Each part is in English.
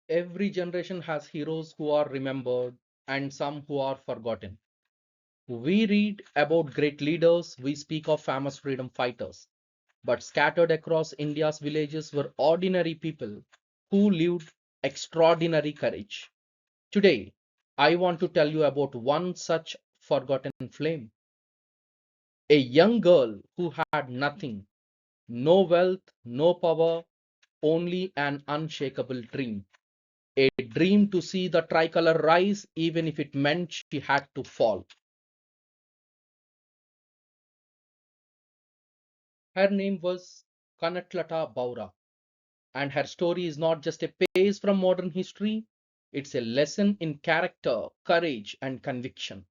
Every generation has heroes who are remembered and some who are forgotten. We read about great leaders, we speak of famous freedom fighters, but scattered across India's villages were ordinary people who lived extraordinary courage. Today, I want to tell you about one such forgotten flame. A young girl who had nothing, no wealth, no power, only an unshakable dream. A dream to see the tricolour rise even if it meant she had to fall. Her name was Kanaklata Barua, and her story is not just a page from modern history, it's a lesson in character, courage, and conviction.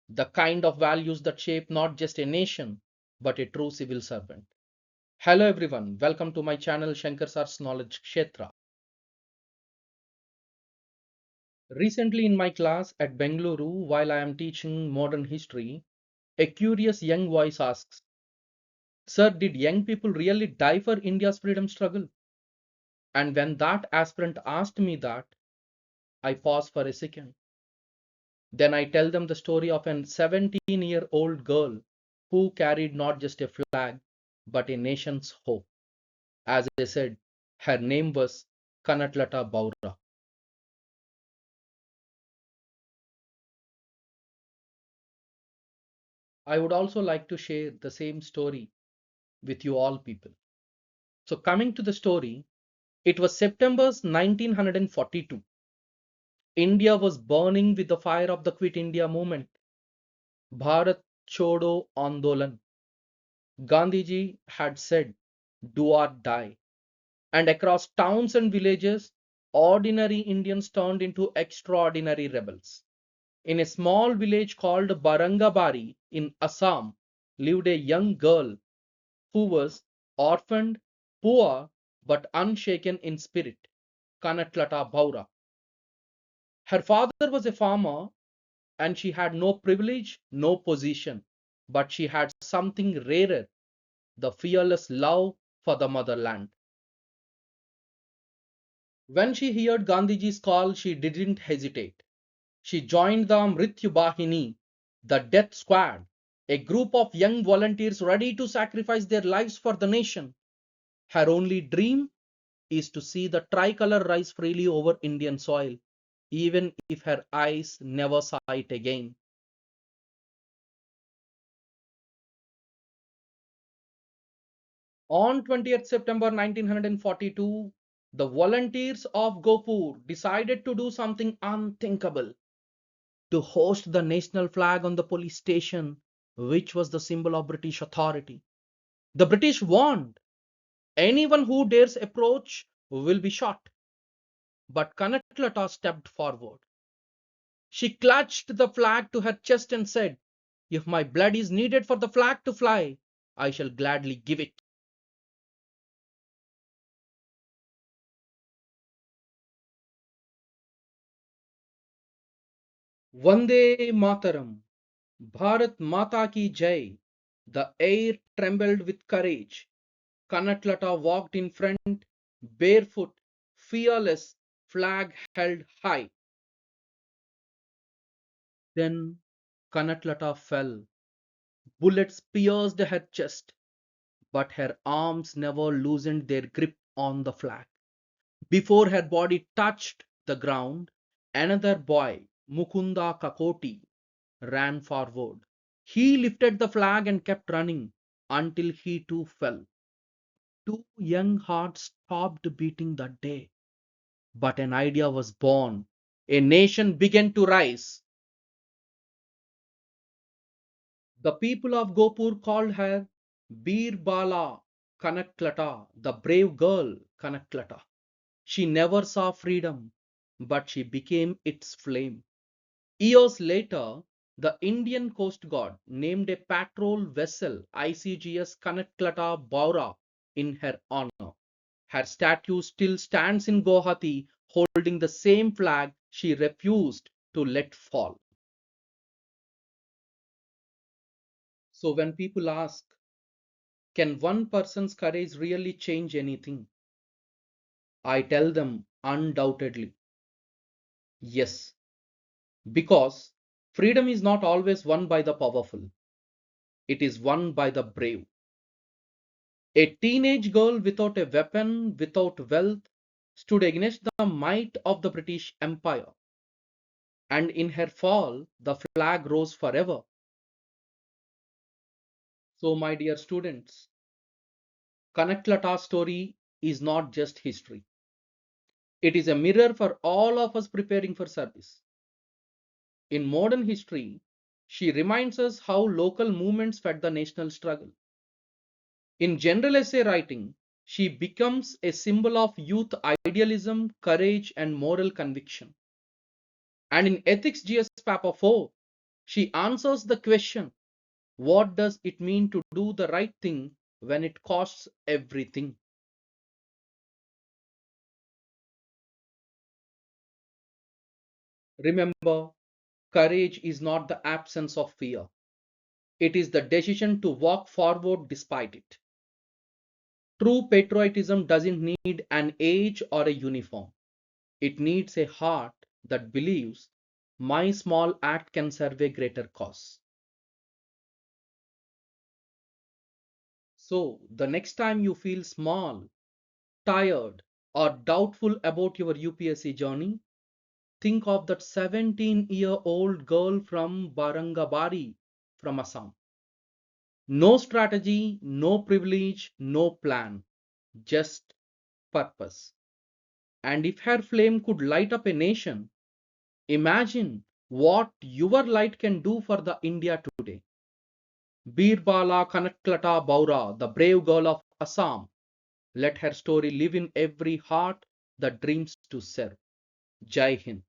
The kind of values that shape not just a nation, but a true civil servant. Hello everyone, welcome to my channel Shankar Sar's Knowledge Kshetra. Recently in my class at Bengaluru, while I am teaching modern history, a curious young voice asks, Sir, did young people really die for India's freedom struggle? And when that aspirant asked me that, I pause for a second. Then I tell them the story of an 17-year-old girl who carried not just a flag, but a nation's hope. As I said, her name was Kanaklata Barua. I would also like to share the same story with you all people. So coming to the story, it was September 1942. India was burning with the fire of the Quit India movement. Bharat Chodo Andolan. Gandhiji had said, do or die. And across towns and villages, ordinary Indians turned into extraordinary rebels. In a small village called Barangabari in Assam lived a young girl who was orphaned, poor, but unshaken in spirit, Kanaklata Barua. Her father was a farmer and she had no privilege, no position, but she had something rarer, the fearless love for the motherland. When she heard Gandhiji's call, she didn't hesitate. She joined the Mrityu Bahini, the death squad, a group of young volunteers ready to sacrifice their lives for the nation. Her only dream is to see the tricolour rise freely over Indian soil, even if her eyes never saw it again. On 20th September 1942, the volunteers of Gopur decided to do something unthinkable, to hoist the national flag on the police station, which was the symbol of British authority. The British warned anyone who dares approach will be shot. But Kanaklata stepped forward. She clutched the flag to her chest and said, if my blood is needed for the flag to fly, I shall gladly give it. Vande Mataram, Bharat Mata ki Jai. The air trembled with courage. Kanaklata walked in front, barefoot, fearless, flag held high. Then Kanaklata fell. Bullets pierced her chest, but her arms never loosened their grip on the flag. Before her body touched the ground, another boy, Mukunda Kakoti, ran forward. He lifted the flag and kept running until he too fell. Two young hearts stopped beating that day. But an idea was born. A nation began to rise. The people of Gopur called her Birbala Kanaklata, the brave girl Kanaklata. She never saw freedom, but she became its flame. Years later, the Indian Coast Guard named a patrol vessel ICGS Kanaklata Barua in her honor. Her statue still stands in Guwahati holding the same flag she refused to let fall. So when people ask, can one person's courage really change anything? I tell them Undoubtedly, yes, because freedom is not always won by the powerful, it is won by the brave. A teenage girl without a weapon, without wealth, stood against the might of the British Empire, and in her fall, the flag rose forever. So, my dear students, Kanaklata's story is not just history. It is a mirror for all of us preparing for service. In modern history, she reminds us how local movements fed the national struggle. In general essay writing, she becomes a symbol of youth idealism, courage, and moral conviction. And in Ethics GS Paper 4, she answers the question, what does it mean to do the right thing when it costs everything? Remember, courage is not the absence of fear. It is the decision to walk forward despite it. True patriotism doesn't need an age or a uniform. It needs a heart that believes my small act can serve a greater cause. So, the next time you feel small, tired, or doubtful about your UPSC journey, think of that 17-year-old girl from Barangabari from Assam. No strategy, no privilege, no plan, just purpose. And if her flame could light up a nation, imagine what your light can do for the India today. Birbala Kanaklata Barua, the brave girl of Assam, let her story live in every heart that dreams to serve. Jai Hind.